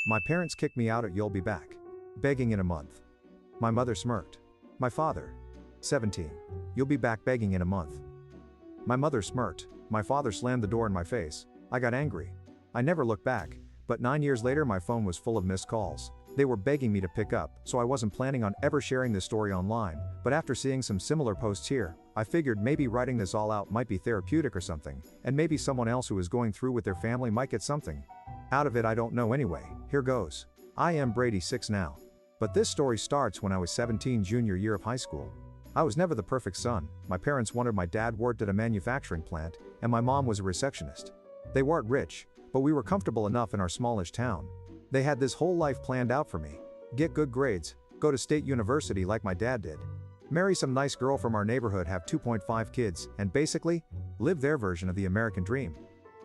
My parents kicked me out at "You'll be back. Begging in a month." My mother smirked. My father. 17. "You'll be back begging in a month." My mother smirked. My father slammed the door in my face. I got angry. I never looked back, but 9 years later my phone was full of missed calls. They were begging me to pick up, so I wasn't planning on ever sharing this story online, but after seeing some similar posts here, I figured maybe writing this all out might be therapeutic or something, and maybe someone else who is going through with their family might get something out of it. I don't know anyway. Here goes. I am Brady 6 now. But this story starts when I was 17, junior year of high school. I was never the perfect son. My parents wanted my dad worked at a manufacturing plant, and my mom was a receptionist. They weren't rich, but we were comfortable enough in our smallish town. They had this whole life planned out for me. Get good grades, go to state university like my dad did, marry some nice girl from our neighborhood, have 2.5 kids, and basically, live their version of the American dream.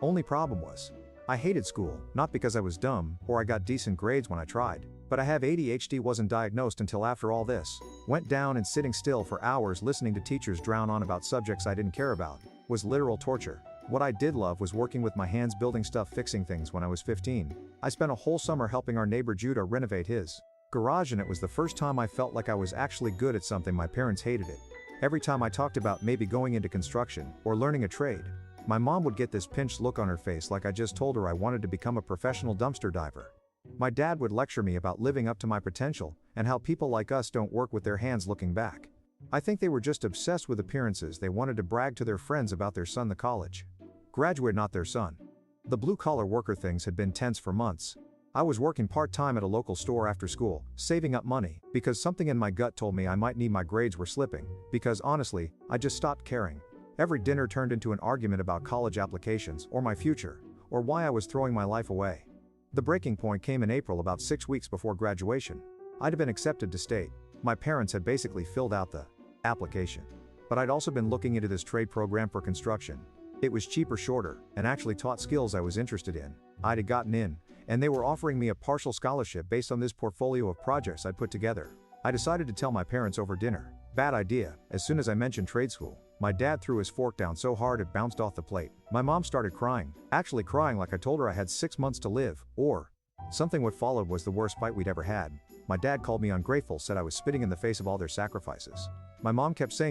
Only problem was, I hated school, not because I was dumb, or I got decent grades when I tried, but I have ADHD, wasn't diagnosed until after all this went down, and sitting still for hours listening to teachers drown on about subjects I didn't care about was literal torture. What I did love was working with my hands, building stuff, fixing things. When I was 15, I spent a whole summer helping our neighbor Judah renovate his garage, and it was the first time I felt like I was actually good at something. My parents hated it. Every time I talked about maybe going into construction or learning a trade, my mom would get this pinched look on her face like I just told her I wanted to become a professional dumpster diver. My dad would lecture me about living up to my potential and how people like us don't work with their hands. Looking back, I think they were just obsessed with appearances. They wanted to brag to their friends about their son, the college graduate, not their son. The blue-collar worker things had been tense for months. I was working part-time at a local store after school, saving up money, because something in my gut told me I might need. My grades were slipping, because honestly, I just stopped caring. Every dinner turned into an argument about college applications, or my future, or why I was throwing my life away. The breaking point came in April, about 6 weeks before graduation. I'd have been accepted to state. My parents had basically filled out the application. But I'd also been looking into this trade program for construction. It was cheaper, shorter, and actually taught skills I was interested in. I'd gotten in, and they were offering me a partial scholarship based on this portfolio of projects I'd put together. I decided to tell my parents over dinner. Bad idea. As soon as I mentioned trade school, my dad threw his fork down so hard it bounced off the plate. My mom started crying, actually crying like I told her I had 6 months to live, or something. What followed was the worst fight we'd ever had. My dad called me ungrateful, said I was spitting in the face of all their sacrifices. My mom kept saying